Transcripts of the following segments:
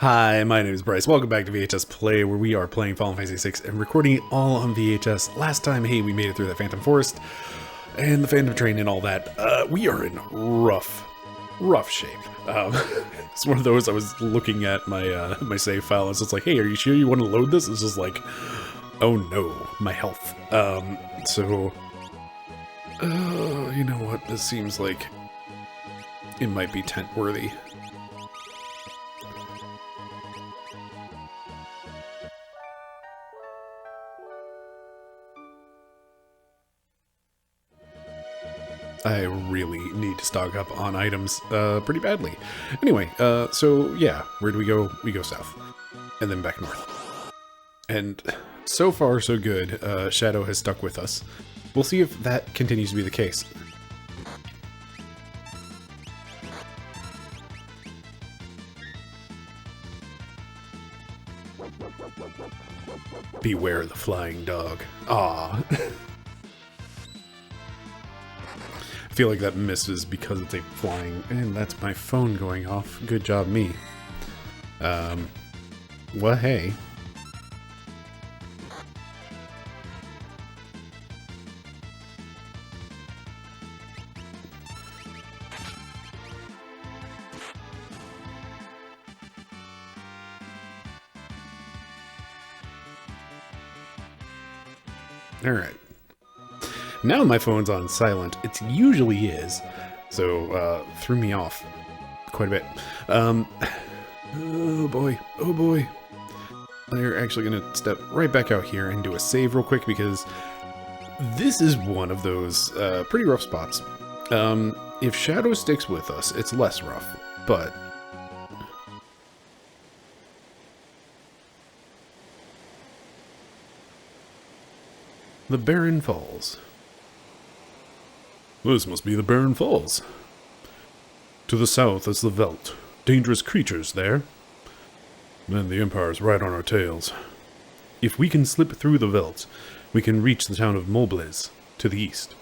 Hi, my name is Bryce. Welcome back to VHS Play, where we are playing Final Fantasy VI and recording it all on VHS. Last time, hey, we made it through the Phantom Forest and the Phantom Train and all that. We are in rough shape. It's one of those. I was looking at my my save file, and so it's like, hey, are you sure you want to load this? It's just like, oh no, my health. You know what? This seems like it might be tent worthy. I really need to stock up on items pretty badly. Anyway, so yeah, where do we go? We go south. And then back north. And so far, so good. Shadow has stuck with us. We'll see if that continues to be the case. Beware the flying dog. Ah. I feel like that misses because it's a flying, and that's my phone going off. Good job, me. Well, hey. All right. Now my phone's on silent. It usually is, so threw me off quite a bit. Oh boy. We're actually gonna step right back out here and do a save real quick because this is one of those pretty rough spots. If Shadow sticks with us, it's less rough, but the Barren Falls. This must be the Barren Falls. To the south is the Veldt. Dangerous creatures there. And the Empire's right on our tails. If we can slip through the Veldt, we can reach the town of Mobles to the east.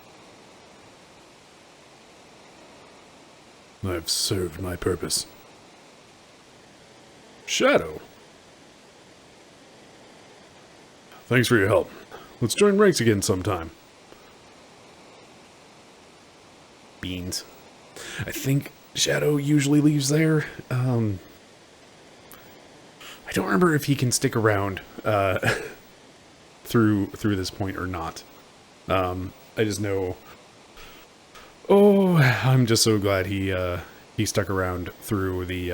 I've served my purpose. Shadow. Thanks for your help. Let's join ranks again sometime. Beans. I think Shadow usually leaves there. I don't remember if he can stick around through this point or not. I just know. Oh, I'm just so glad he stuck around through the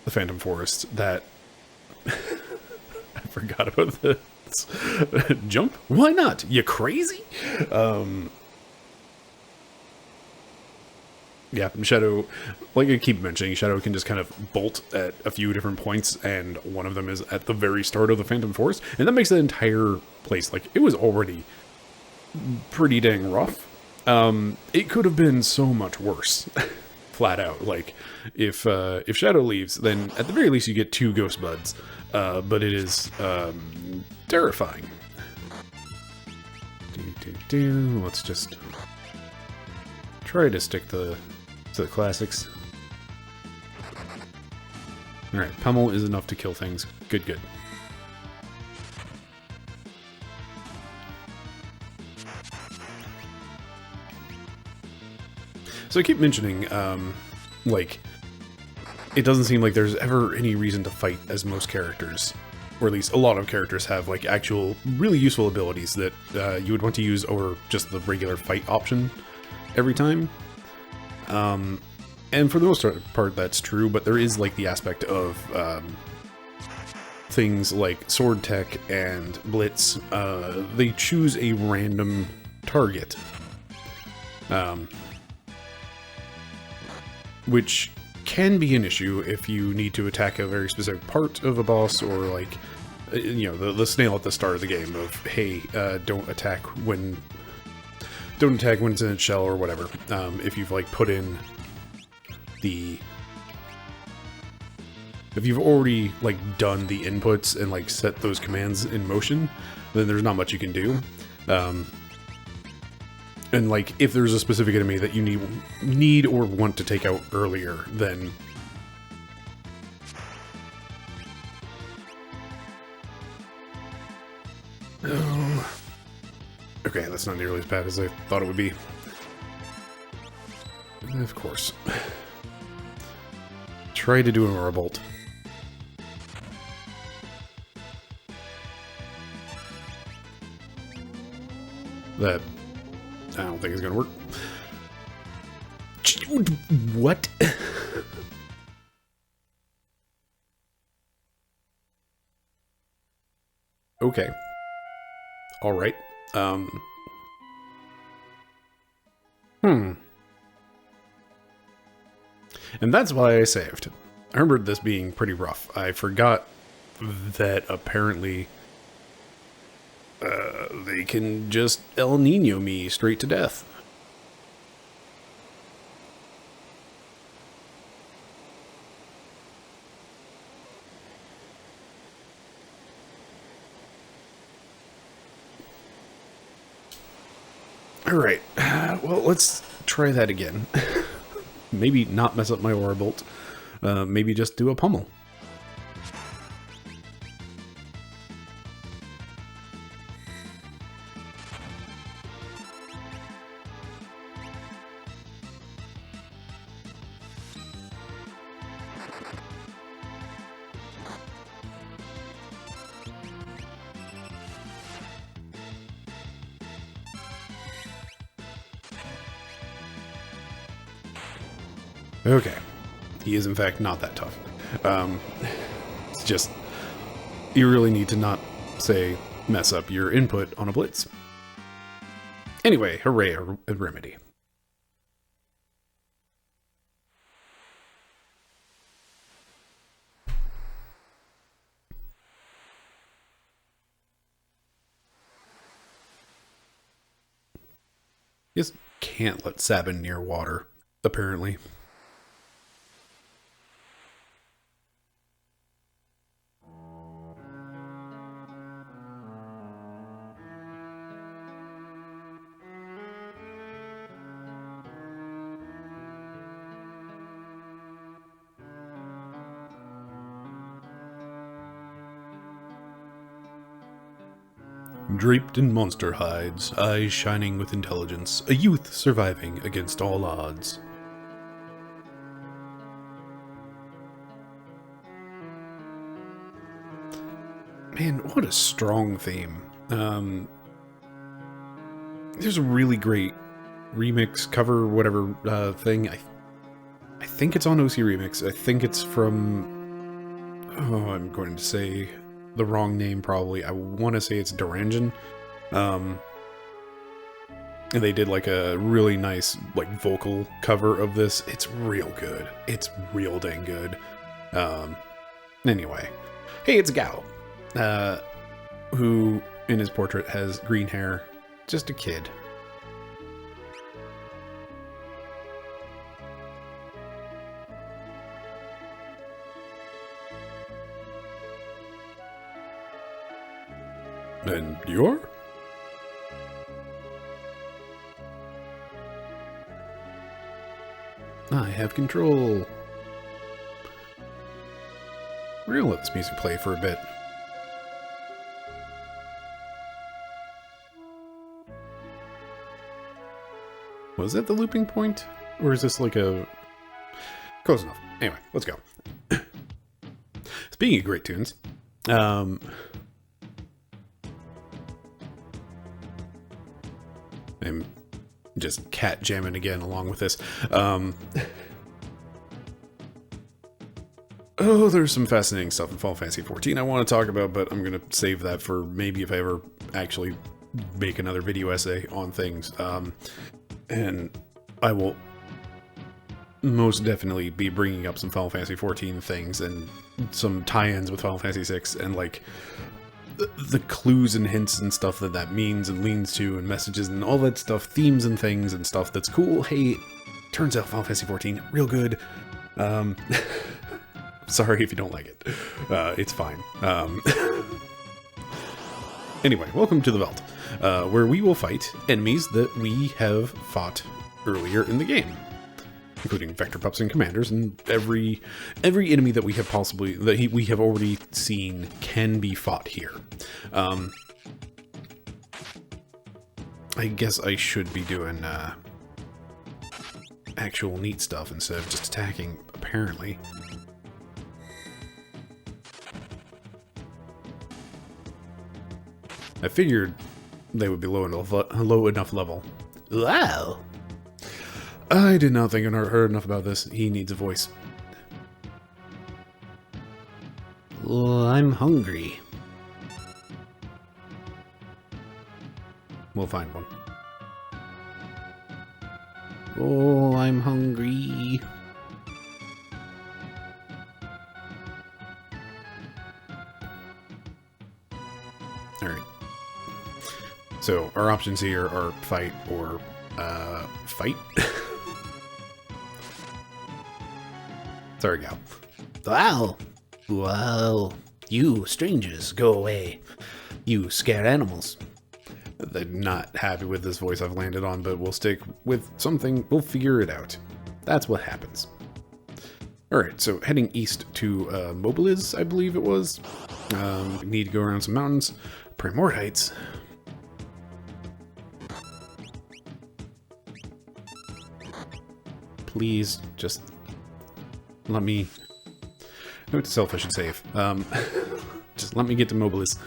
Phantom Forest. That I forgot about this. Jump? Why not? You crazy? Yeah, Shadow, like I keep mentioning, Shadow can just kind of bolt at a few different points, and one of them is at the very start of the Phantom Forest, and that makes the entire place, like, it was already pretty dang rough. It could have been so much worse, flat out. Like, if Shadow leaves, then at the very least you get 2 Ghost Buds, but it is, terrifying. Let's just try to stick to the classics. Alright, Pummel is enough to kill things. Good. So I keep mentioning, like, it doesn't seem like there's ever any reason to fight as most characters, or at least a lot of characters have, like, actual really useful abilities that you would want to use over just the regular fight option every time. And for the most part that's true, but there is like the aspect of things like sword tech and blitz. They choose a random target, which can be an issue if you need to attack a very specific part of a boss, or like, you know, the snail at the start of the game of, hey, don't attack when it's in its shell or whatever. If you've like put in if you've already like done the inputs and like set those commands in motion, then there's not much you can do. And like if there's a specific enemy that you need or want to take out earlier, then Oh. Okay, that's not nearly as bad as I thought it would be. Of course. Try to do an aura bolt. That I don't think is gonna work. What? Okay. All right. And that's why I saved. I remembered this being pretty rough. I forgot that apparently they can just El Nino me straight to death. Alright, well, let's try that again. Maybe not mess up my aura bolt. Maybe just do a pummel. Okay. He is, in fact, not that tough. It's just, you really need to not, say, mess up your input on a blitz. Anyway, hooray, a remedy. You just can't let Sabin near water, apparently. Draped in monster hides, eyes shining with intelligence, a youth surviving against all odds. Man, what a strong theme. There's a really great remix, cover, whatever thing. I think it's on OC Remix. I think it's from... Oh, I'm going to say the wrong name probably. I want to say it's Durangen. And they did like a really nice like vocal cover of this. It's real good. It's real dang good. Anyway. Hey, it's Gao. Who in his portrait has green hair. Just a kid. And you're? I have control. We're gonna let this music play for a bit. Was that the looping point? Or is this like a... Close enough. Anyway, let's go. Speaking of great tunes, I'm just cat jamming again along with this. Oh, there's some fascinating stuff in Final Fantasy XIV I want to talk about, but I'm going to save that for maybe if I ever actually make another video essay on things. And I will most definitely be bringing up some Final Fantasy XIV things and some tie-ins with Final Fantasy VI and like the clues and hints and stuff that means and leans to and messages and all that stuff, themes and things and stuff that's cool. Hey, turns out Final Fantasy XIV, real good. Sorry if you don't like it. It's fine. Anyway, welcome to the Veldt, where we will fight enemies that we have fought earlier in the game, including Vector Pups and Commanders, and every enemy that we have we have already seen can be fought here. I guess I should be doing actual neat stuff instead of just attacking, apparently. I figured they would be low enough level. Wow! I did not think I heard enough about this. He needs a voice. Well, I'm hungry. We'll find one. Oh, I'm hungry. Alright. So, our options here are fight or, fight? Sorry, gal. Wow! Wow. You, strangers, go away. You scare animals. They're not happy with this voice I've landed on, but we'll stick with something. We'll figure it out. That's what happens. Alright, so heading east to Mobiliz, I believe it was. We need to go around some mountains. Primordites. Please, just let me... Note to self, I should save. Just let me get to Mobiliz.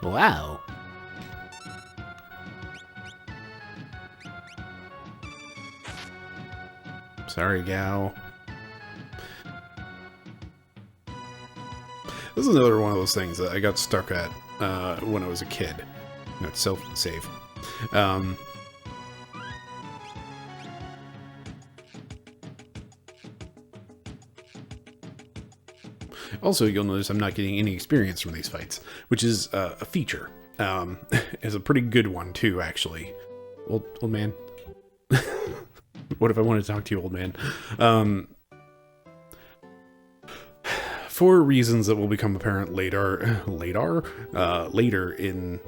Wow. Sorry, gal. This is another one of those things that I got stuck at when I was a kid. No, it's self-save. Also, you'll notice I'm not getting any experience from these fights, which is a feature. It's a pretty good one, too, actually. Old man. What if I want to talk to you, old man? For reasons that will become apparent later in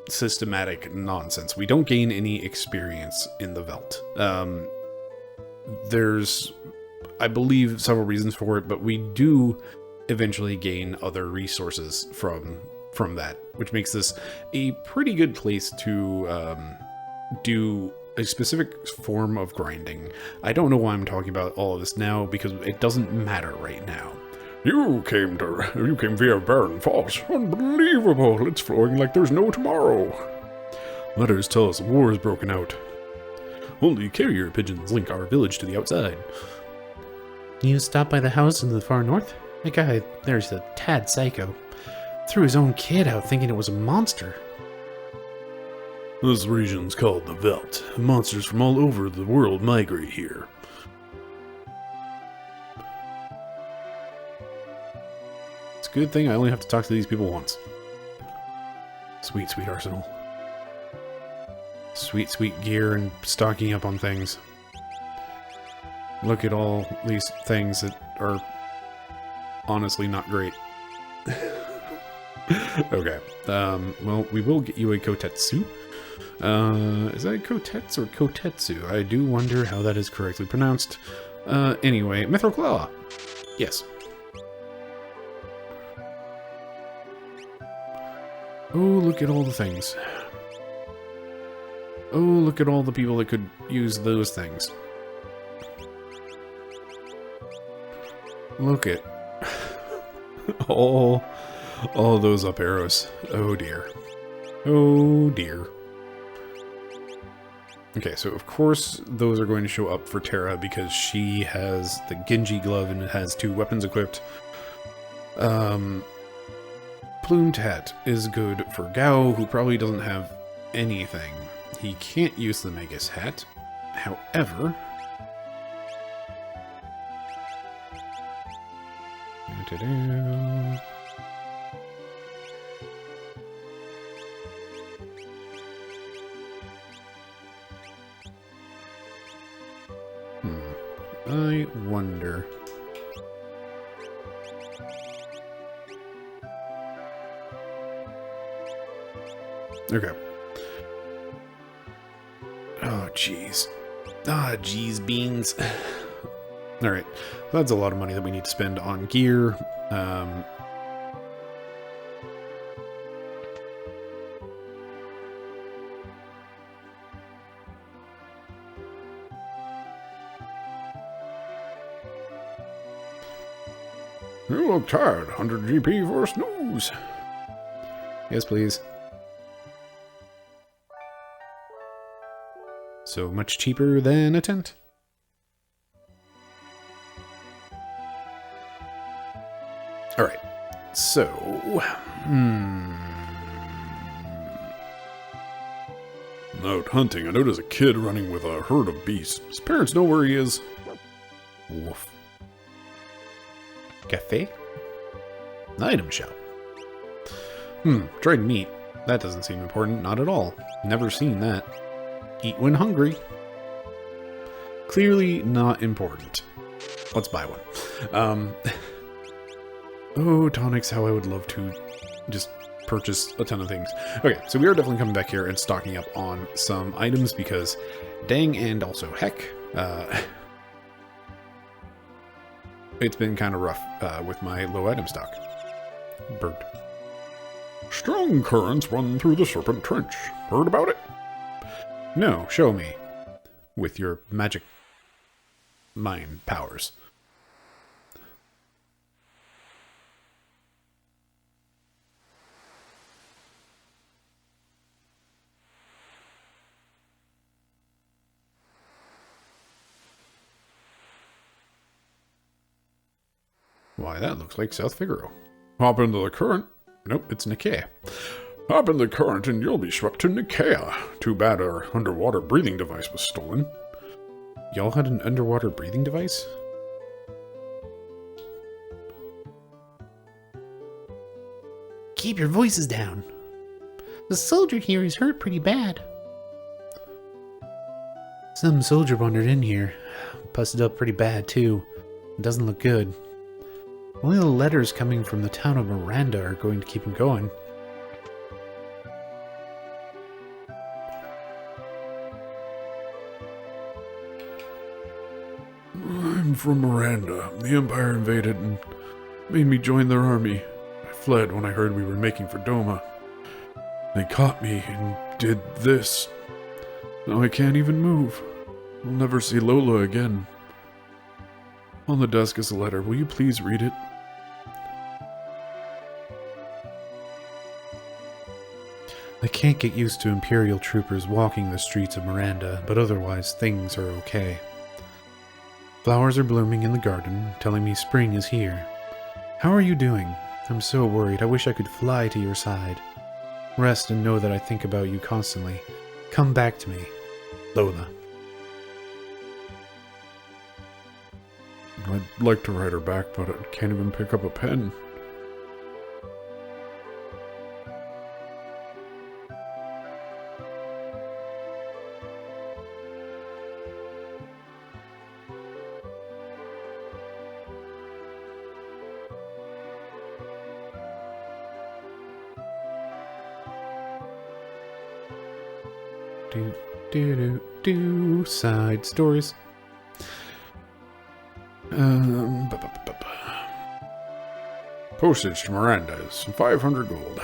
systematic nonsense, we don't gain any experience in the Veldt. There's, I believe, several reasons for it, but we do eventually gain other resources from that, which makes this a pretty good place to do a specific form of grinding. I don't know why I'm talking about all of this now, because it doesn't matter right now. You came via Barren Falls. Unbelievable! It's flowing like there's no tomorrow. Letters tell us war has broken out. Only carrier pigeons link our village to the outside. You stopped by the house in the far north? That guy there's a tad psycho. Threw his own kid out thinking it was a monster. This region's called the Veldt. Monsters from all over the world migrate here. It's a good thing I only have to talk to these people once. Sweet, sweet arsenal. Sweet, sweet gear and stocking up on things. Look at all these things that are honestly not great. Okay. Well, we will get you a kotetsu. Is that kotetsu or kotetsu? I do wonder how that is correctly pronounced. Anyway, Mithril Claw. Yes. Oh, look at all the things. Oh, look at all the people that could use those things. Look at all those up arrows. Oh dear. Oh dear. Okay, so of course those are going to show up for Terra because she has the Genji glove and it has 2 weapons equipped. Plumed Hat is good for Gao, who probably doesn't have anything. He can't use the Magus Hat. However... I wonder... Okay. Oh, jeez. Ah, jeez beans. Alright, that's a lot of money that we need to spend on gear. You look tired. 100 GP for a snooze. Yes, please. So much cheaper than a tent. Alright. So... Out hunting, I noticed a kid running with a herd of beasts. His parents know where he is. Woof. Cafe? An item shop. Dried meat. That doesn't seem important. Not at all. Never seen that. Eat when hungry. Clearly not important. Let's buy one. Oh, tonics, how I would love to just purchase a ton of things. Okay, so we are definitely coming back here and stocking up on some items because dang and also heck, it's been kind of rough with my low item stock. Bird. Strong currents run through the Serpent Trench. Heard about it? No, show me. With your magic mind powers. Why, that looks like South Figaro. Hop into the current. Nope, it's Nicaea. Hop in the current and you'll be swept to Nicaea. Too bad our underwater breathing device was stolen. Y'all had an underwater breathing device? Keep your voices down. The soldier here is hurt pretty bad. Some soldier wandered in here. Busted up pretty bad, too. It doesn't look good. Only the letters coming from the town of Miranda are going to keep him going. I'm from Miranda. The Empire invaded and made me join their army. I fled when I heard we were making for Doma. They caught me and did this. Now I can't even move. I'll never see Lola again. On the desk is a letter. Will you please read it? I can't get used to Imperial troopers walking the streets of Miranda, but otherwise things are okay. Flowers are blooming in the garden, telling me spring is here. How are you doing? I'm so worried. I wish I could fly to your side. Rest and know that I think about you constantly. Come back to me. Lola. I'd like to write her back, but I can't even pick up a pen. Side stories. Postage to Miranda is 500 gold.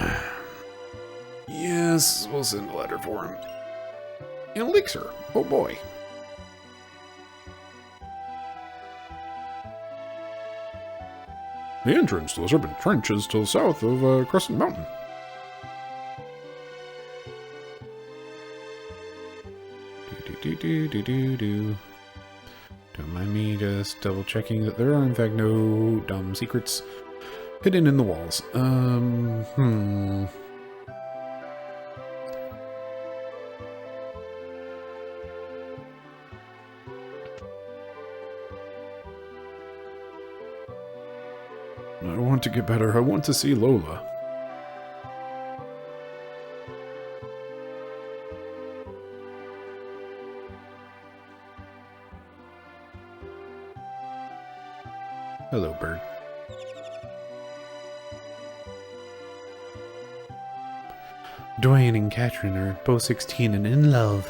Yes, we'll send a letter for him. An elixir. Oh boy. The entrance to the Serpent Trench is to the south of Crescent Mountain. Don't mind me just double checking that there are in fact no dumb secrets hidden in the walls. I want to get better. I want to see Lola. Hello, bird. Dwayne and Catherine are both 16 and in love.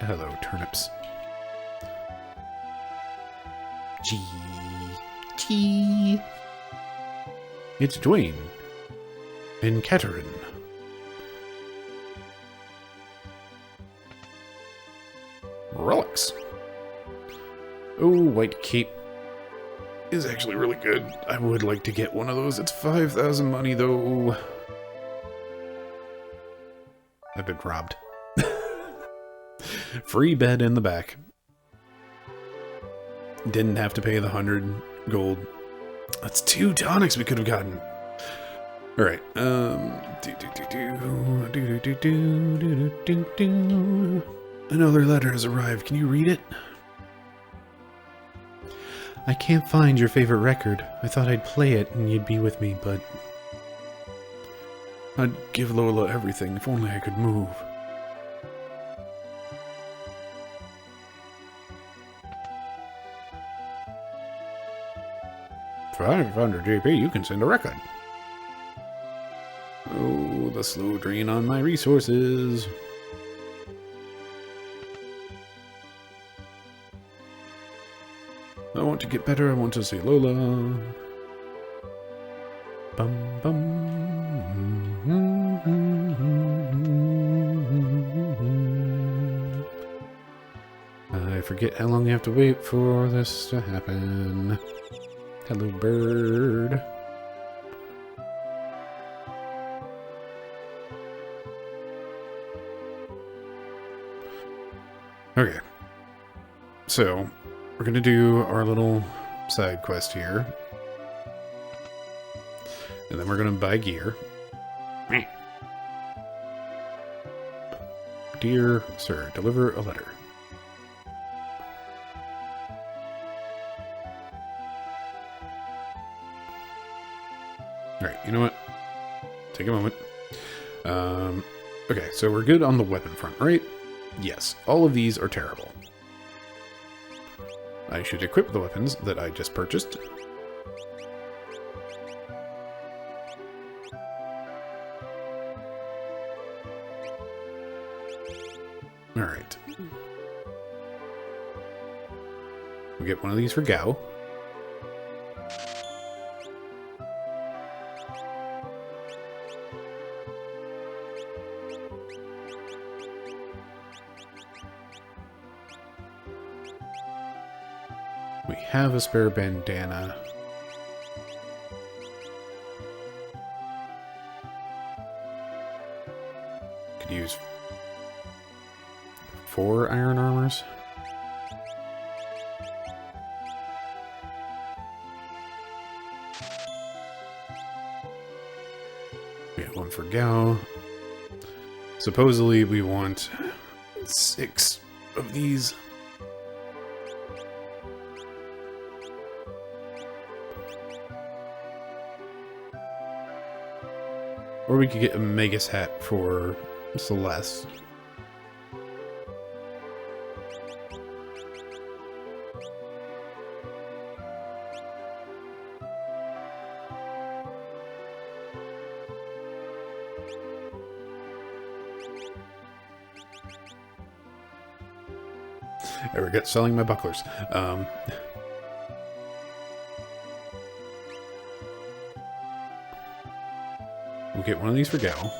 Hello, turnips. Gee. It's Dwayne and Catherine. Relics. Oh, white cape. is actually really good. I would like to get one of those. It's 5,000 money, though. I've been robbed. Free bed in the back. Didn't have to pay the 100 gold. That's 2 tonics we could have gotten. All right. Another letter has arrived. Can you read it? I can't find your favorite record. I thought I'd play it and you'd be with me, but... I'd give Lola everything if only I could move. For 500 JP, you can send a record. Oh, the slow drain on my resources. I want to get better. I want to see Lola. Bum bum. I forget how long you have to wait for this to happen. Hello, bird. Okay. So, we're going to do our little side quest here. And then we're going to buy gear. Dear sir, deliver a letter. Alright, you know what? Take a moment. Okay, so we're good on the weapon front, right? Yes, all of these are terrible. I should equip the weapons that I just purchased. Alright. We get one of these for Gao. We have a spare bandana. Could use 4 iron armors. We have one for Gao. Supposedly we want 6 of these. Or we could get a Magus Hat for Celeste. I regret selling my bucklers. We'll get one of these for Gao.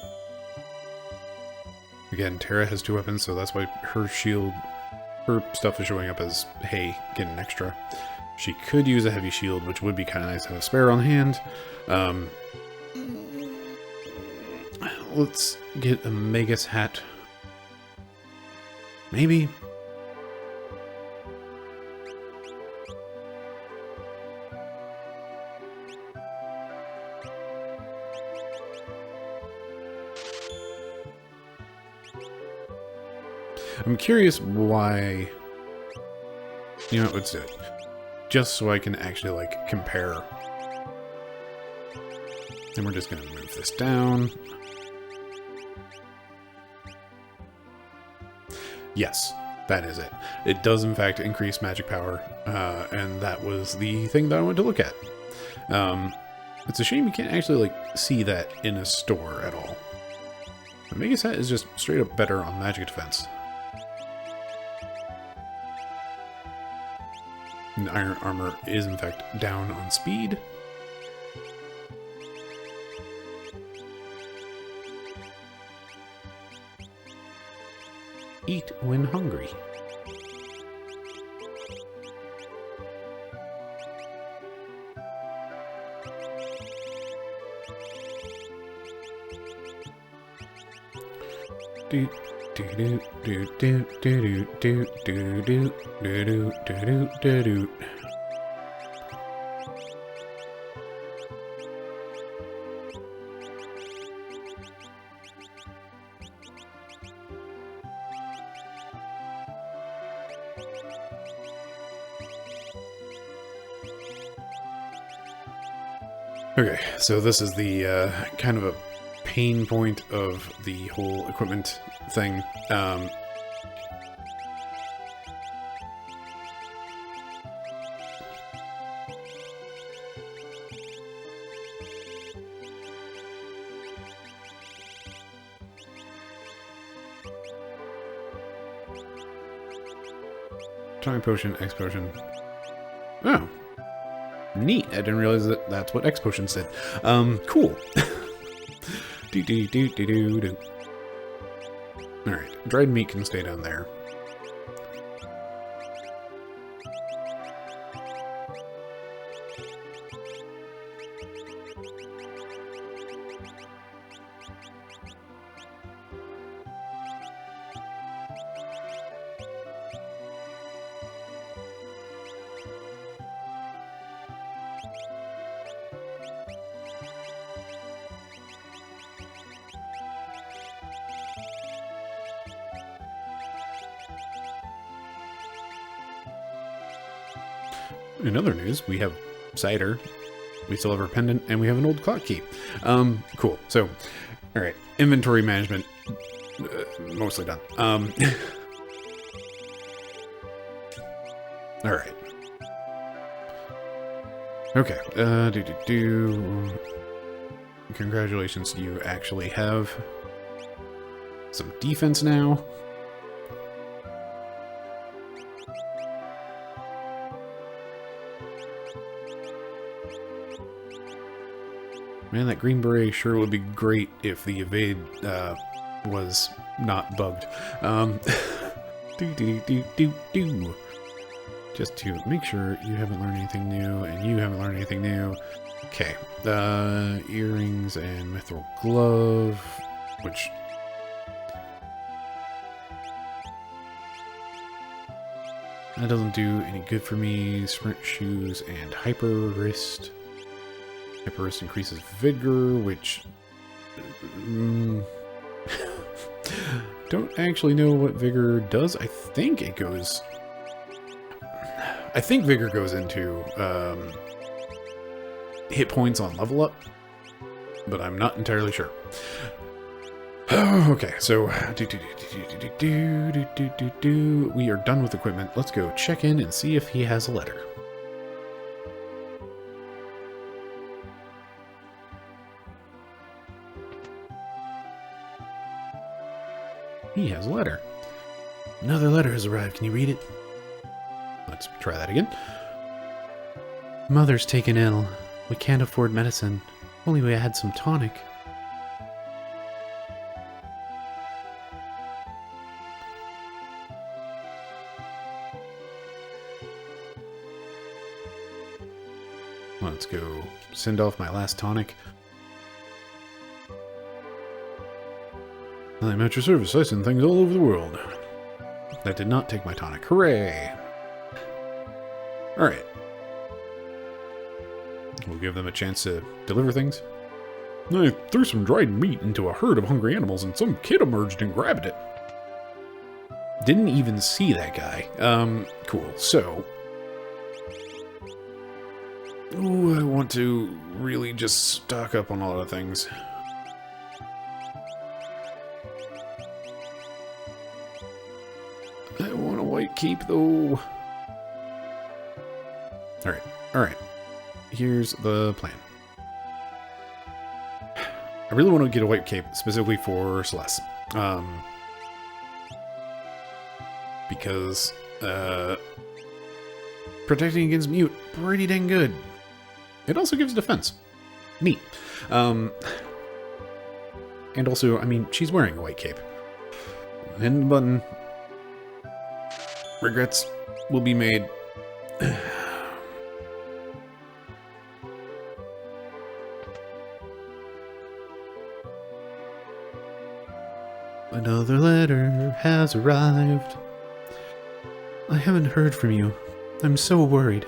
Again, Terra has 2 weapons, so that's why her shield, her stuff is showing up as, hey, get an extra. She could use a heavy shield, which would be kind of nice to have a spare on hand. Let's get a Magus Hat. Maybe. I'm curious why... You know, let's do it. Just so I can actually, like, compare. And we're just going to move this down. Yes, that is it. It does, in fact, increase magic power. And that was the thing that I wanted to look at. It's a shame you can't actually, like, see that in a store at all. The Magus Hat is just straight up better on magic defense. And iron armor is, in fact, down on speed. Eat when hungry. do do do do do do do do do do do do. Okay, so this is the kind of a pain point of the whole equipment thing. Time potion, X potion. Oh. Neat. I didn't realize that that's what X potions did. Cool. do do do do do do. All right, dried meat can stay down there. In other news, we have cider, we still have our pendant, and we have an old clock key. Cool. So, all right, inventory management, mostly done. All right. Okay. Congratulations, you actually have some defense now. Man, that green beret sure would be great if the evade was not bugged. Do. Just to make sure you haven't learned anything new, and you haven't learned anything new. Okay, earrings and mithril glove, which... that doesn't do any good for me. Sprint shoes and hyper wrist. Hyper wrist increases vigor, which... don't actually know what vigor does. I think it goes... I think vigor goes into hit points on level up, but I'm not entirely sure. Okay, so we are done with equipment. Let's go check in and see if he has a letter. He has a letter. Another letter has arrived. Can you read it? Let's try that again. Mother's taken ill. We can't afford medicine. If only we had some tonic. Let's go send off my last tonic. I'm at your service. I send things all over the world. That did not take my tonic. Hooray! Alright. We'll give them a chance to deliver things. I threw some dried meat into a herd of hungry animals and some kid emerged and grabbed it. Didn't even see that guy. Cool. So... ooh, I want to really just stock up on a lot of things. I want a white cape, though. Alright. Here's the plan. I really want to get a white cape, specifically for Celeste. Because, protecting against mute, pretty dang good. It also gives defense. Neat. And also, I mean, she's wearing a white cape. And the button. Regrets will be made. Another letter has arrived. I haven't heard from you. I'm so worried.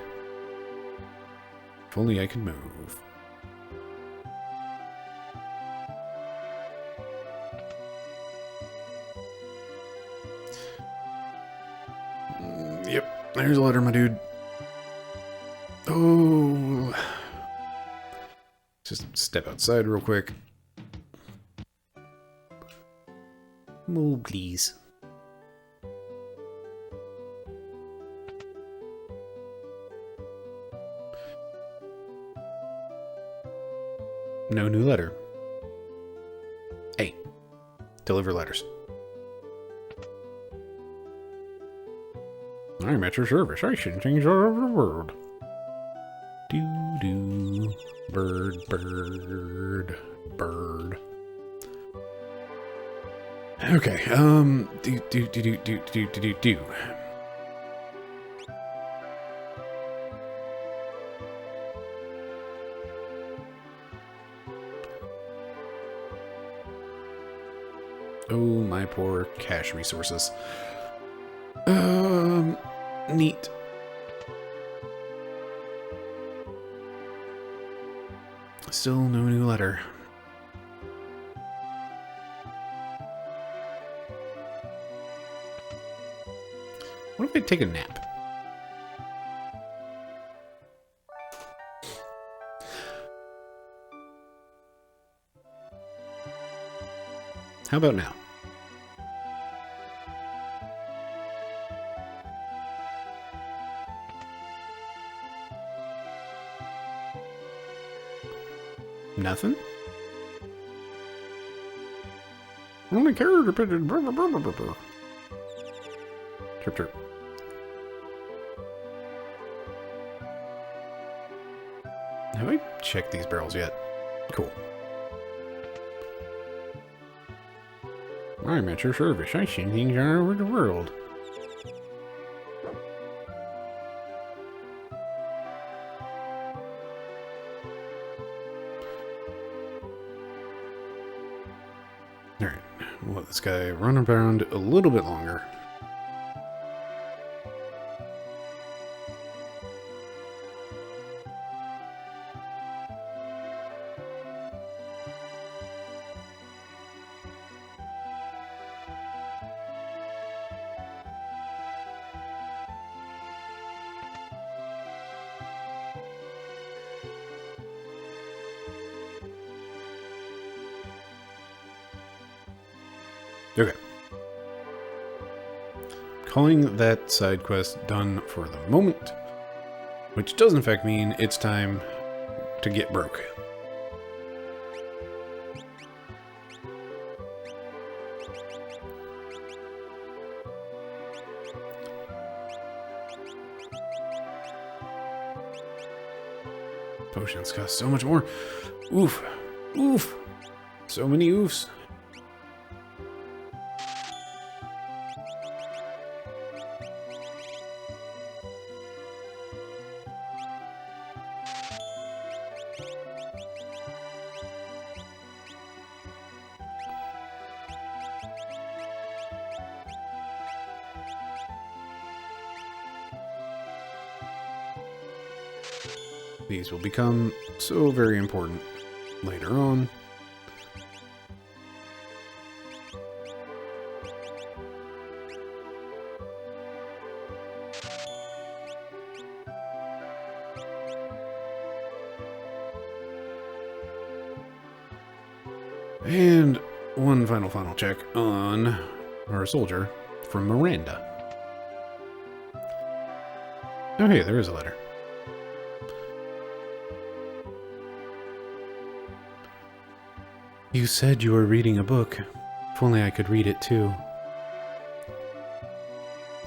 If only I could move. Yep, there's a letter, my dude. Oh. Just step outside real quick. Move, please. No new letter. Hey, deliver letters. I'm at your service. I send things all over the world. Do. Bird. Okay, do. Oh, my poor cash resources. Neat. Still no new letter. What if I take a nap? How about now? Nothing? Only character pigeon. Chirp. Have I checked these barrels yet? Cool. I'm at your service. I send things all over the world. Alright, we'll let this guy run around a little bit longer. Okay. Calling that side quest done for the moment, which does in fact mean it's time to get broke. Potions cost so much more. Oof. Oof. So many oofs. These will become so very important later on. And one final check on our soldier from Miranda. Oh hey, there is a letter. You said you were reading a book. If only I could read it too.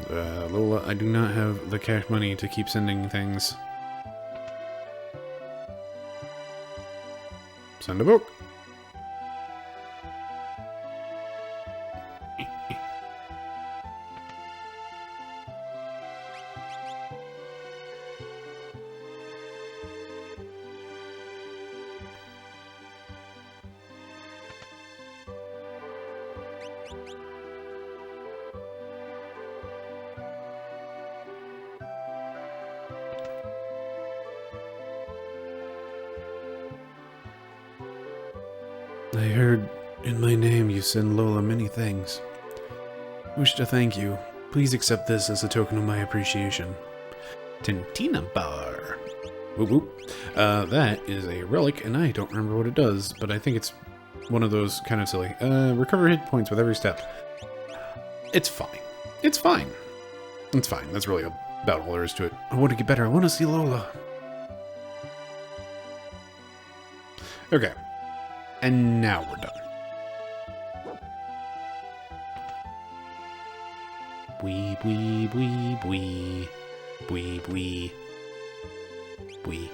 Lola, I do not have the cash money to keep sending things. Send a book. I heard in my name you send Lola many things. Wish to thank you. Please accept this as a token of my appreciation. Tintina bar. Whoop whoop. That is a relic, and I don't remember what it does, but I think it's one of those kind of silly. Recover hit points with every step. It's fine. It's fine. It's fine. That's really about all there is to it. I want to get better. I want to see Lola. Okay. And now we're done. Wee, wee, wee, wee. Wee, wee. Wee.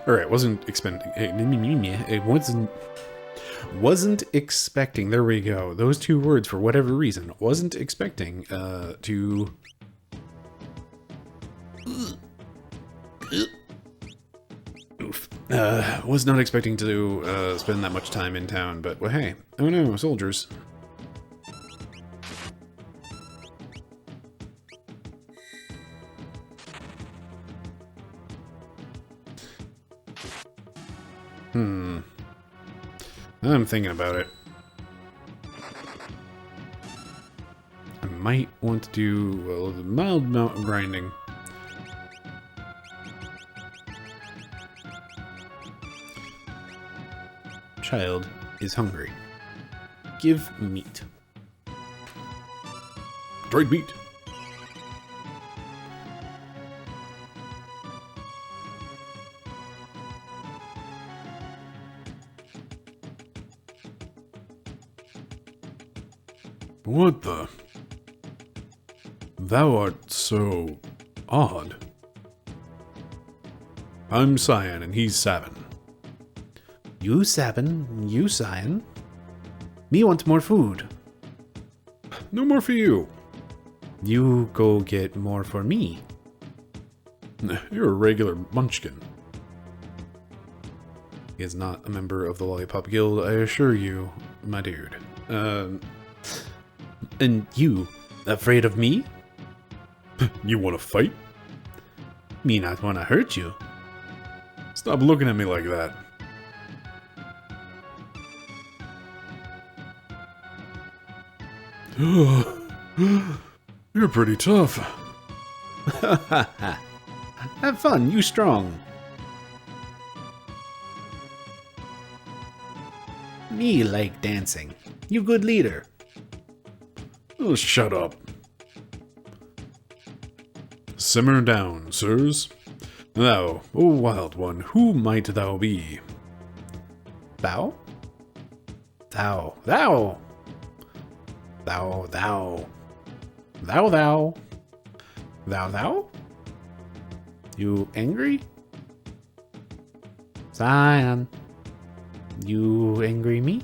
Alright, wasn't expecting, there we go, those two words for whatever reason, wasn't expecting to was not expecting to spend that much time in town, but well, hey, oh no, soldiers. I'm thinking about it. I might want to do a mild amount of grinding. Child is hungry. Give meat. Dried meat. What the? Thou art so odd. I'm Cyan and he's Savin. You Sabin, you Cyan. Me want more food. No more for you. You go get more for me. You're a regular munchkin. He is not a member of the Lollipop Guild, I assure you, my dude. And you, afraid of me? You want to fight? Me not want to hurt you. Stop looking at me like that. You're pretty tough. Have fun, you strong. Me like dancing. You good leader. Oh, shut up. Simmer down, sirs. Thou, O wild one, who might thou be? Thou? Thou, thou. Thou, thou. Thou, thou. Thou, thou? You angry? Cyan. You angry me?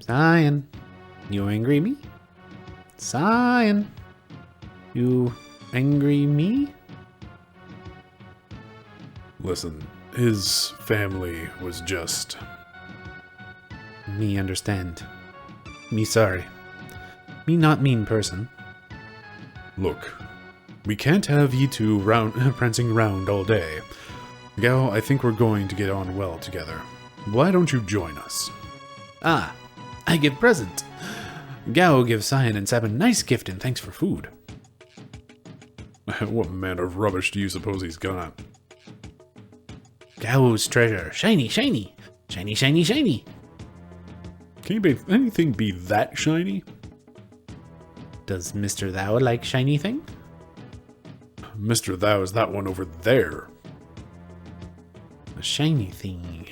Cyan. You angry me? Cyan. You angry me? Listen, his family was just... Me understand. Me sorry. Me not mean person. Look, we can't have ye two prancing round all day. Gao, I think we're going to get on well together. Why don't you join us? Ah, I give present. Gao give Cyan and Sabin nice gift and thanks for food. What manner of rubbish do you suppose he's got? Gao's treasure. Shiny, shiny. Shiny, shiny, shiny. Can anything be that shiny? Does Mr. Thou like shiny thing? Mr. Thou is that one over there. A shiny thing.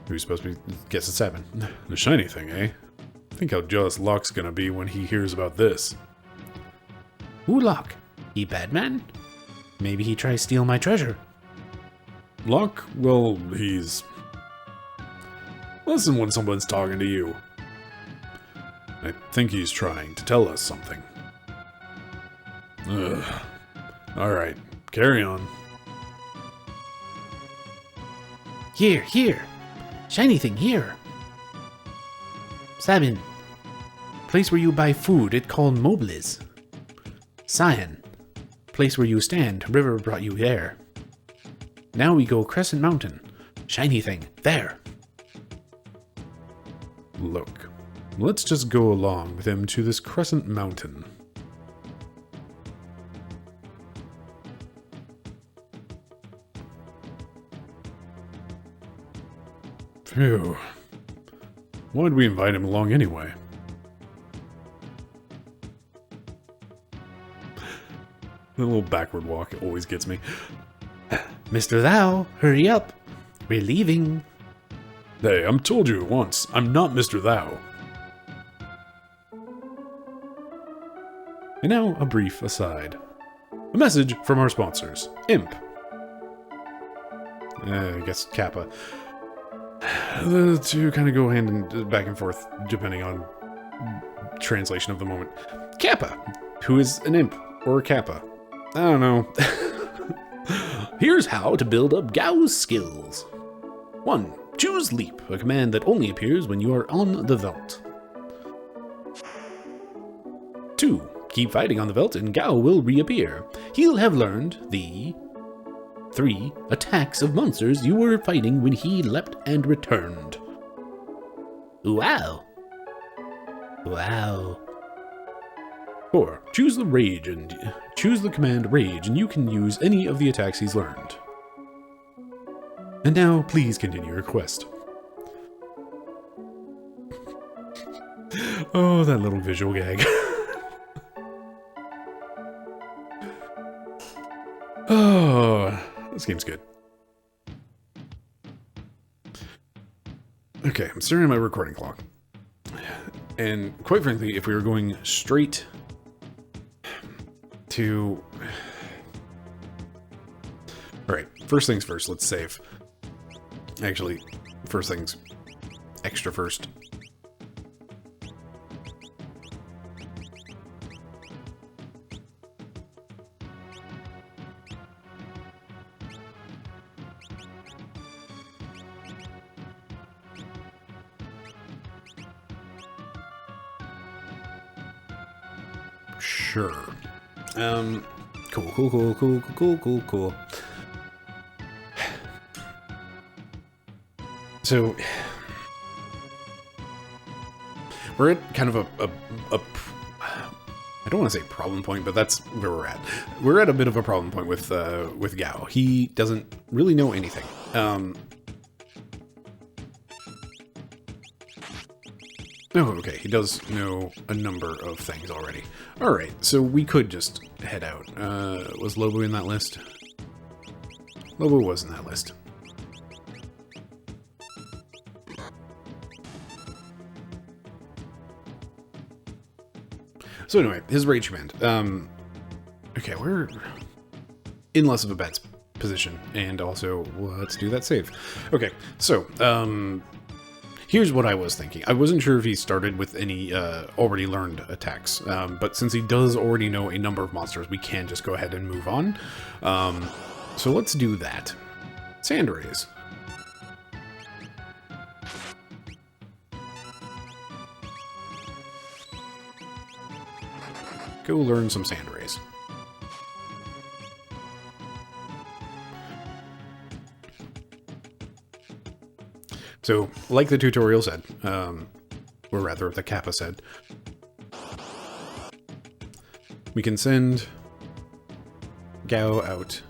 Who's supposed to be... Guess it's 7. The shiny thing, eh? Think how jealous Locke's gonna be when he hears about this. Who Locke? He bad man? Maybe he tries steal my treasure. Locke? Well, he's... Listen when someone's talking to you. I think he's trying to tell us something. Ugh. Alright, carry on. Here. Shiny thing, here. Sabin. Place where you buy food, it called Mobliz. Cyan. Place where you stand, river brought you there. Now we go Crescent Mountain. Shiny thing, there. Look, let's just go along with him to this Crescent Mountain. Phew. Why'd we invite him along anyway? The little backward walk always gets me. Mr. Thou, hurry up. We're leaving. Hey, I'm told you once, I'm not Mr. Thou. And now, a brief aside. A message from our sponsors, Imp. I guess Kappa. The two kind of go back and forth, depending on translation of the moment. Kappa, who is an imp, or a Kappa. I don't know. Here's how to build up Gao's skills. 1. Choose Leap, a command that only appears when you are on the Veldt. 2. Keep fighting on the Veldt and Gao will reappear. He'll have learned the 3 attacks of monsters you were fighting when he leapt and returned. Wow. 4. Choose the command Rage, and you can use any of the attacks he's learned. And now, please continue your quest. Oh, that little visual gag. Oh, this game's good. Okay, I'm staring at my recording clock. And quite frankly, if we were going straight to... Alright, first things first, let's save. Actually, first things extra first. Sure. Cool. So, we're at kind of a I don't want to say problem point, but that's where we're at. We're at a bit of a problem point with Gao. He doesn't really know anything. Oh, okay, he does know a number of things already. Alright, so we could just head out. Was Lobo in that list? Lobo was in that list. So anyway, his rage command. Okay, we're in less of a bad position, and also, let's do that save. Okay, so, here's what I was thinking. I wasn't sure if he started with any already learned attacks, but since he does already know a number of monsters, we can just go ahead and move on. So let's do that. Sand Rays. Go learn some Sand Rays. So, like the tutorial said, or rather the Kappa said, we can send Gao out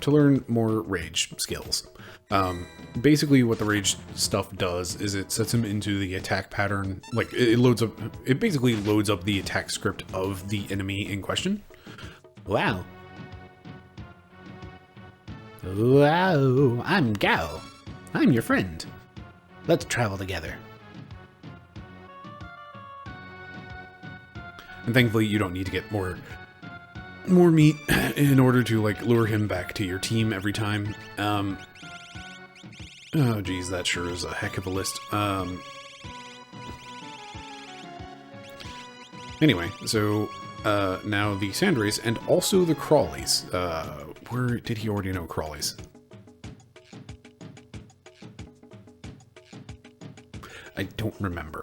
to learn more rage skills. Basically what the rage stuff does is it sets him into the attack pattern, like it basically loads up the attack script of the enemy in question. Wow. Wow, I'm Gao. I'm your friend. Let's travel together. And thankfully you don't need to get more meat in order to like lure him back to your team every time. Oh geez, that sure is a heck of a list. Anyway, so now the Sandrays and also the Crawlies. Where did he already know Crawlies? I don't remember.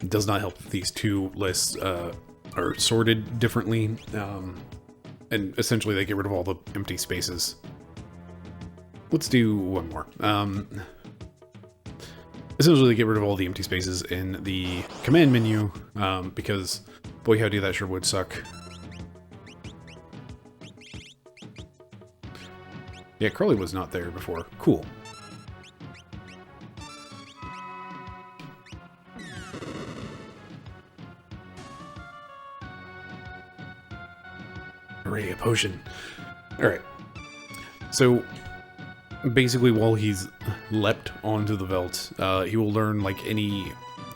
It does not help that these two lists are sorted differently, and essentially they get rid of all the empty spaces. Let's do one more. Essentially, they get rid of all the empty spaces in the command menu, because, boy howdy, that sure would suck. Yeah, Crowley was not there before. Cool. Hooray, a potion. Alright. So, basically, while he's leapt onto the Veldt, he will learn, like, any...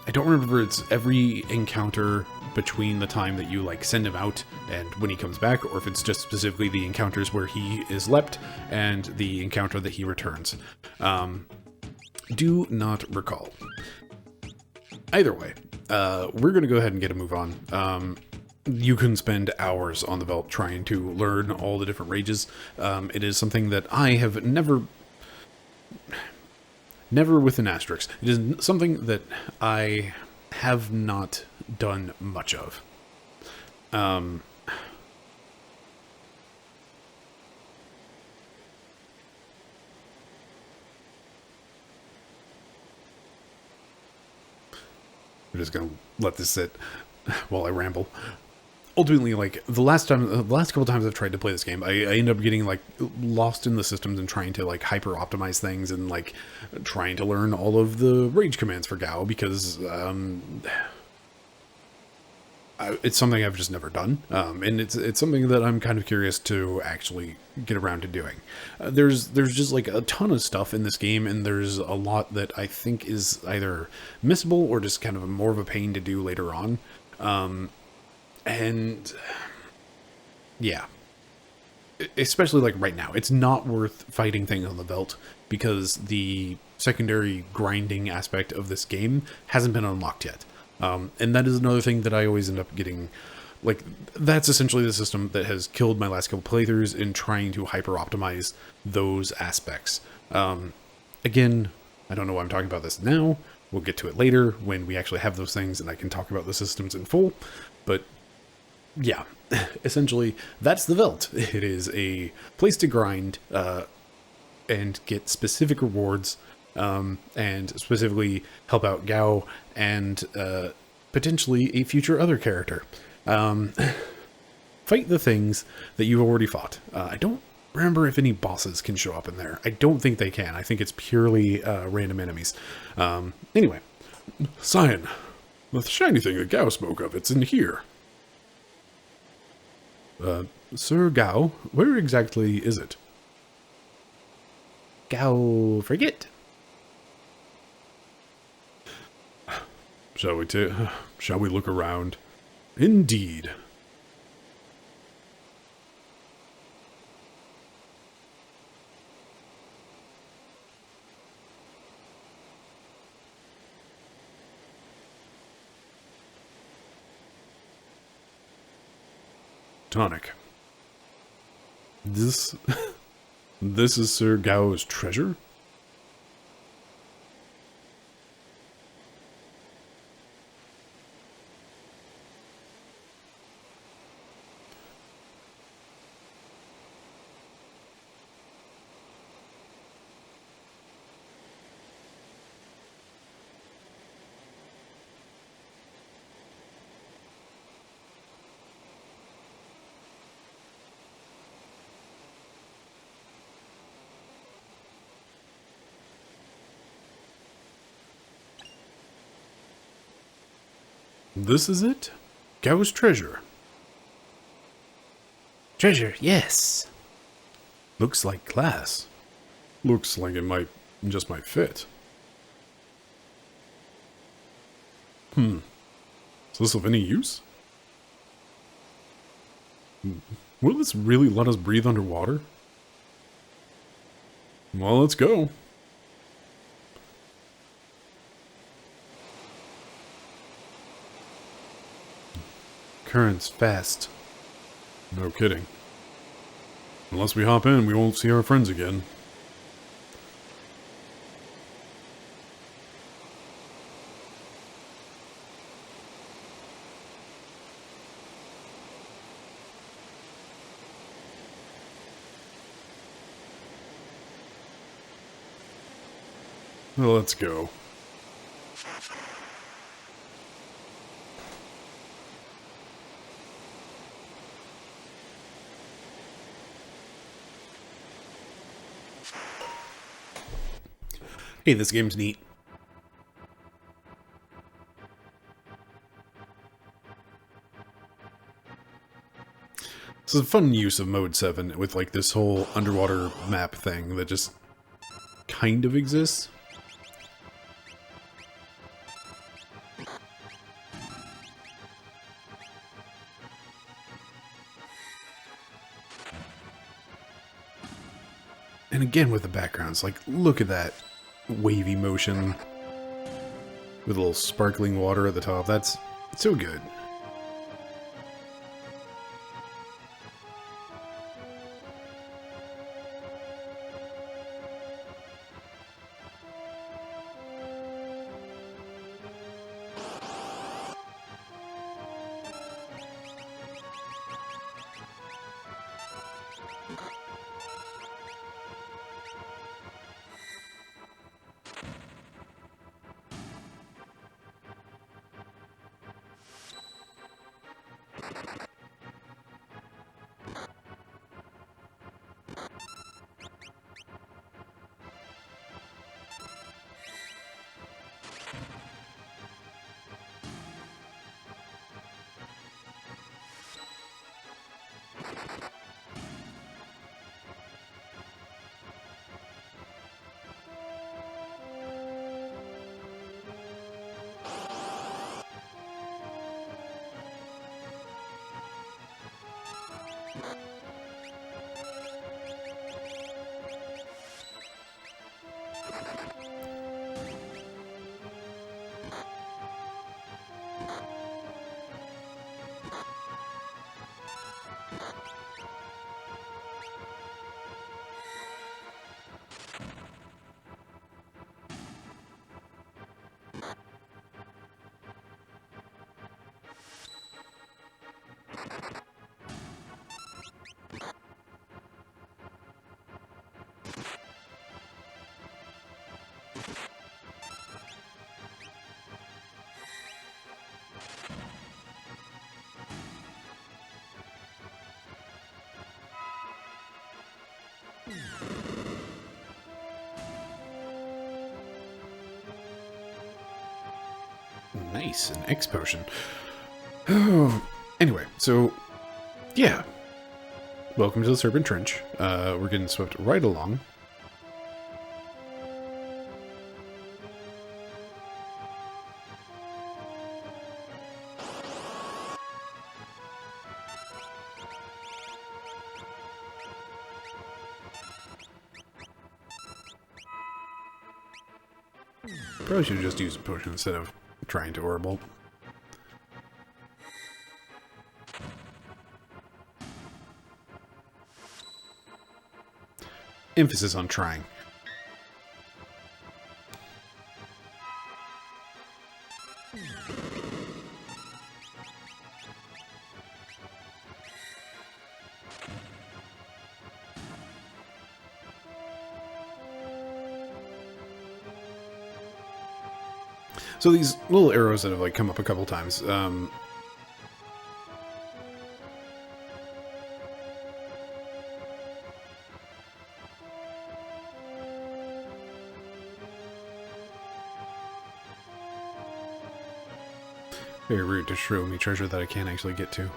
I don't remember if it's every encounter between the time that you, like, send him out and when he comes back, or if it's just specifically the encounters where he is leapt and the encounter that he returns. Do not recall. Either way, we're going to go ahead and get a move on. You can spend hours on the Veldt trying to learn all the different rages. It is something that I have never with an asterisk. It is something that I have not done much of. I'm just gonna let this sit while I ramble. Ultimately, like, the last couple times I've tried to play this game, I end up getting, like, lost in the systems and trying to, like, hyper-optimize things and, like, trying to learn all of the rage commands for Gao, because, it's something I've just never done, and it's something that I'm kind of curious to actually get around to doing. There's just, like, a ton of stuff in this game, and there's a lot that I think is either missable or just kind of more of a pain to do later on. And yeah, especially like right now, it's not worth fighting things on the Veldt because the secondary grinding aspect of this game hasn't been unlocked yet. And that is another thing that I always end up getting, like, that's essentially the system that has killed my last couple playthroughs in trying to hyper optimize those aspects. Again, I don't know why I'm talking about this now. We'll get to it later when we actually have those things and I can talk about the systems in full, but yeah, essentially, that's the Veldt. It is a place to grind and get specific rewards, and specifically help out Gao and potentially a future other character. Fight the things that you've already fought. I don't remember if any bosses can show up in there. I don't think they can. I think it's purely random enemies. Anyway, Cyan, the shiny thing that Gao spoke of, it's in here. Sir Gao, where exactly is it? Gao, forget. Shall we look around? Indeed. Tonic. This is Sir Gao's treasure? This is it? Gao's treasure. Treasure, yes. Looks like glass. Looks like it just might fit. Is this of any use? Will this really let us breathe underwater? Well, let's go. current's fast. No kidding. Unless we hop in, we won't see our friends again. Well, let's go. Hey, this game's neat. This is a fun use of Mode 7 with like this whole underwater map thing that just kind of exists. And again with the backgrounds, like, look at that wavy motion with a little sparkling water at the top. That's so good. Nice, an X potion. Oh, anyway, so yeah. Welcome to the Serpent Trench. We're getting swept right along. Probably should have just used a potion instead of trying to orbital. Emphasis on trying. So these little arrows that have like come up a couple times, very rude to show me treasure that I can't actually get to.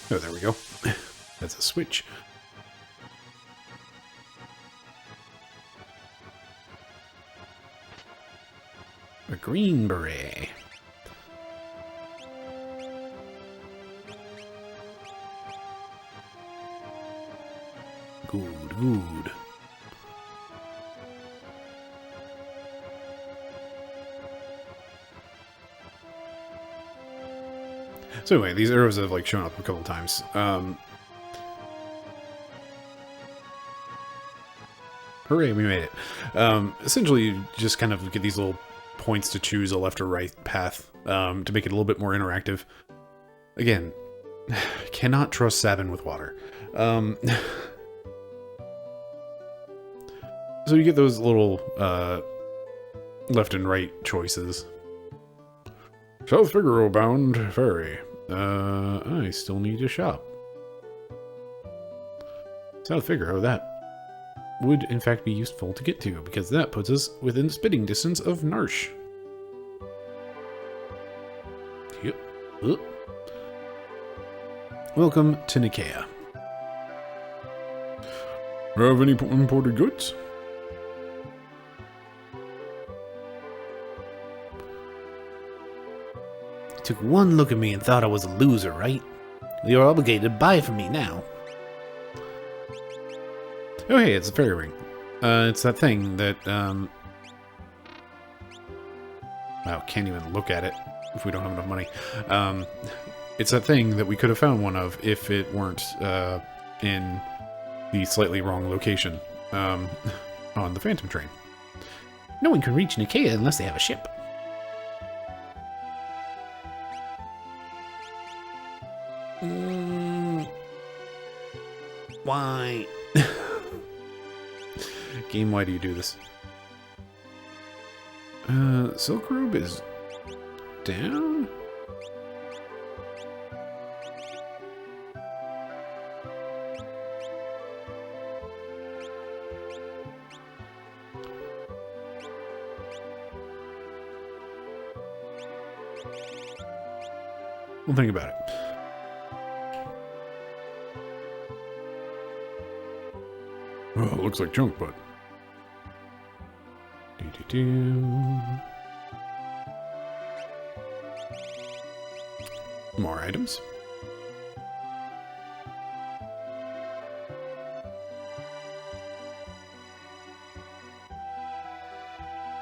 Oh, there we go. That's a switch. A green beret. Good, good. So anyway, these arrows have like shown up a couple times. Hooray, we made it. Essentially, you just kind of get these little points to choose a left or right path to make it a little bit more interactive. Again, cannot trust Sabin with water. So you get those little left and right choices. South Figaro bound ferry. I still need to shop. South Figaro, that would in fact be useful to get to, because that puts us within spitting distance of Narsh. Yep. Welcome to Nicaea. Have any imported goods? Took one look at me and thought I was a loser, right? You're obligated to buy from me now. Oh, hey, it's a fairy ring. It's that thing that, wow, can't even look at it if we don't have enough money. It's that thing that we could have found one of if it weren't, in the slightly wrong location, on the Phantom train. No one can reach Nicaea unless they have a ship. Why? Game, why do you do this? Silk Robe is down? We'll think about it. Well, it looks like junk, but... More items.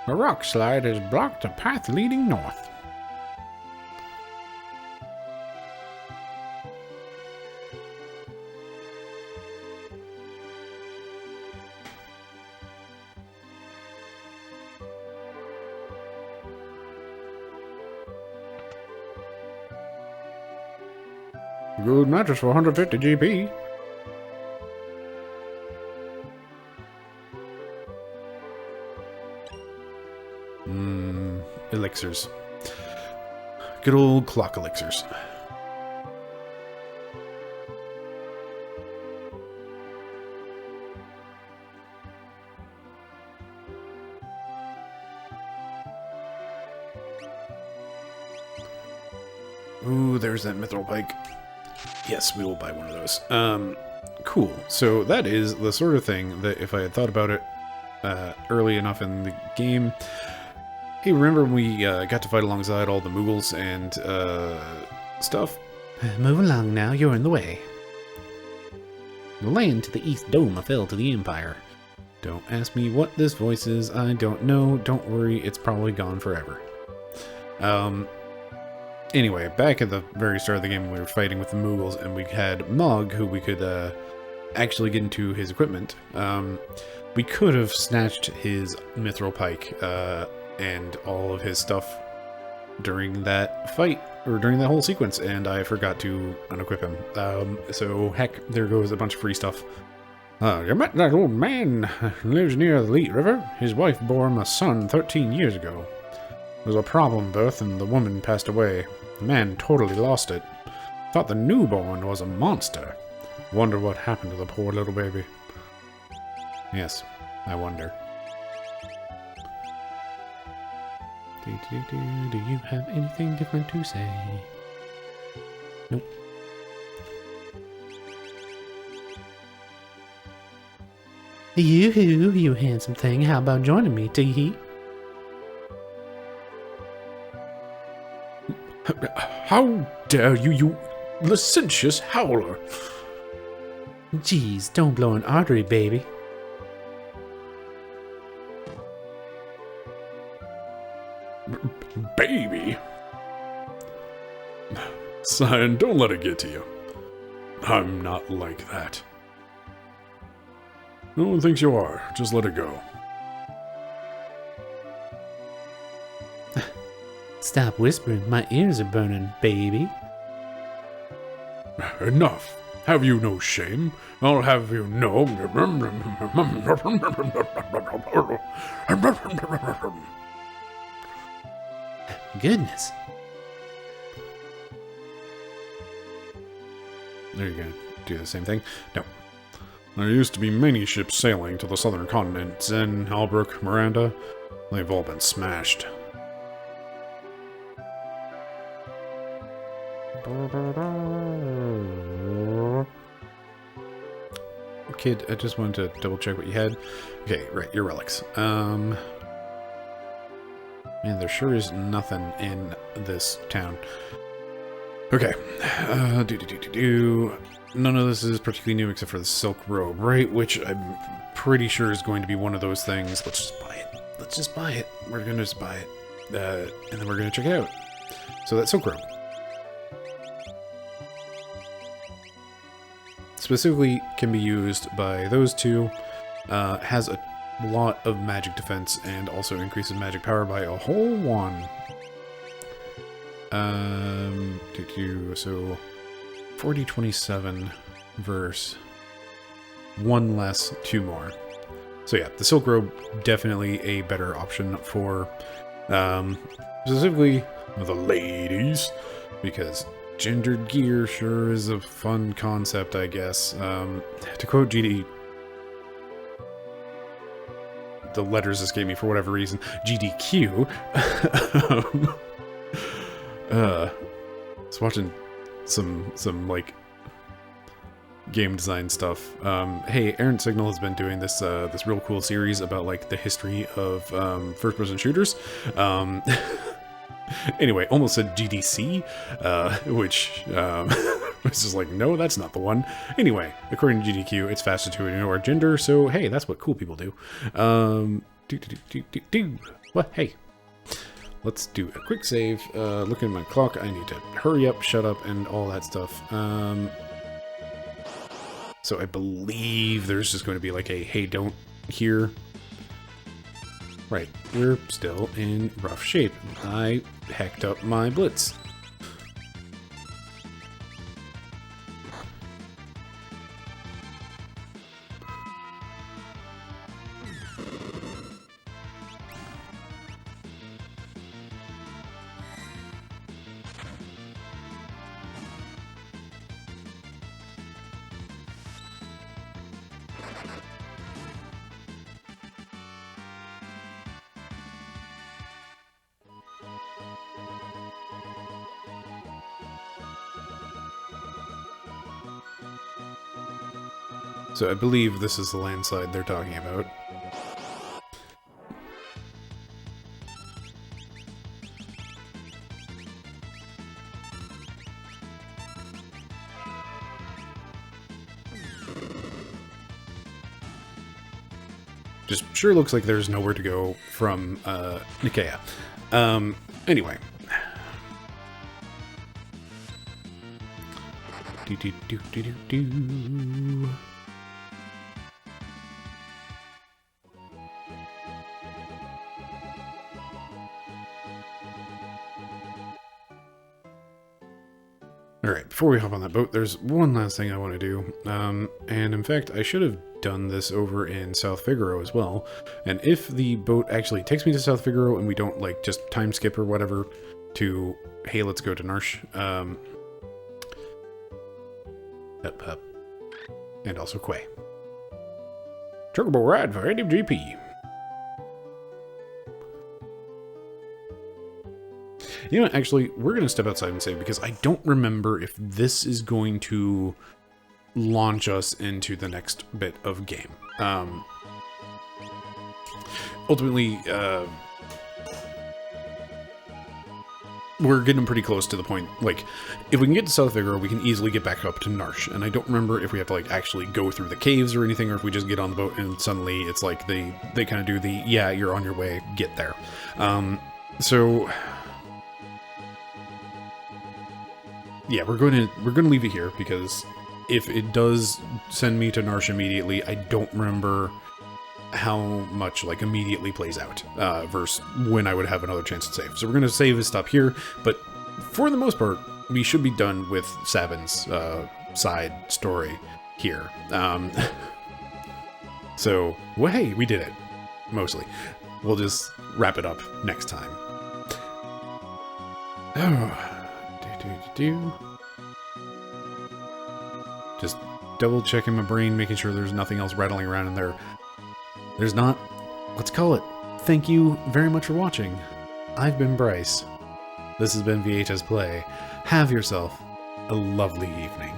A rock slide has blocked the path leading north. Good mattress for 150 GP. Elixirs. Good old clock elixirs. Ooh, there's that mithril pike. Yes, we will buy one of those. Cool. So that is the sort of thing that if I had thought about it early enough in the game... Hey, remember when we got to fight alongside all the Mughals and stuff? Move along now, you're in the way. The land to the east dome fell to the Empire. Don't ask me what this voice is, I don't know. Don't worry, it's probably gone forever. Anyway, back at the very start of the game, we were fighting with the Mughals, and we had Mog, who we could actually get into his equipment. We could have snatched his mithril pike and all of his stuff during that fight, or during that whole sequence, and I forgot to unequip him. So, heck, there goes a bunch of free stuff. You met that old man who lives near the Leet River? His wife bore him a son 13 years ago. There was a problem birth and the woman passed away. The man totally lost it. Thought the newborn was a monster. Wonder what happened to the poor little baby. Yes, I wonder. Do you have anything different to say? Nope. You handsome thing, how about joining me, Teehee? How dare you, you licentious howler! Geez, don't blow an artery, baby. Baby! Scion, don't let it get to you. I'm not like that. No one thinks you are. Just let it go. Stop whispering. My ears are burning, baby. Enough. Have you no shame? I'll have you know. Goodness. Are you gonna do the same thing? No. There used to be many ships sailing to the southern continent. Zen, Albrook, Miranda. They've all been smashed. Kid, I just wanted to double check what you had. Okay, right, your relics. Man, there sure is nothing in this town. Okay. None of this is particularly new except for the Silk Robe, right? Which I'm pretty sure is going to be one of those things. Let's just buy it. Let's just buy it. We're gonna just buy it. And then we're gonna check it out. So that Silk Robe. Specifically can be used by those two. Has a lot of magic defense and also increases magic power by a whole one. So 40-27 verse 1 less, 2 more. So yeah, the Silk Robe definitely a better option for specifically the ladies, because gendered gear sure is a fun concept, I guess. To quote GD, the letters escape me for whatever reason. GDQ. I was watching some like game design stuff. Hey, Errant Signal has been doing this this real cool series about like the history of first-person shooters. Anyway, almost said GDC, which was just like, no, that's not the one. Anyway, according to GDQ, it's faster to ignore gender, so hey, that's what cool people do. What? Hey. Let's do a quick save. Looking at my clock, I need to hurry up, shut up, and all that stuff. So I believe there's just going to be like a hey, don't here. Right, we're still in rough shape. I hacked up my blitz. So I believe this is the landslide they're talking about. Just sure looks like there's nowhere to go from Nicaea. Anyway. Do. Alright, before we hop on that boat, there's one last thing I want to do. And in fact, I should have done this over in South Figaro as well. And if the boat actually takes me to South Figaro and we don't, like, just time skip or whatever to, hey, let's go to Narsh. Up. And also Quay. Chocobo ride for AWGP. You know, actually, we're going to step outside and save because I don't remember if this is going to launch us into the next bit of game. Ultimately, we're getting pretty close to the point. Like, if we can get to South Vigor, we can easily get back up to Narsh. And I don't remember if we have to, like, actually go through the caves or anything, or if we just get on the boat and suddenly it's like they kind of do the, yeah, you're on your way, get there. So yeah, we're going to leave it here, because if it does send me to Narsh immediately, I don't remember how much, like, immediately plays out versus when I would have another chance to save. So we're going to save and stop here, but for the most part, we should be done with Sabin's side story here. So, well, hey, we did it, mostly. We'll just wrap it up next time. Just double checking my brain, making sure there's nothing else rattling around in there. There's not. Let's call it. Thank you very much for watching. I've been Bryce. This has been VHS Play. Have yourself a lovely evening.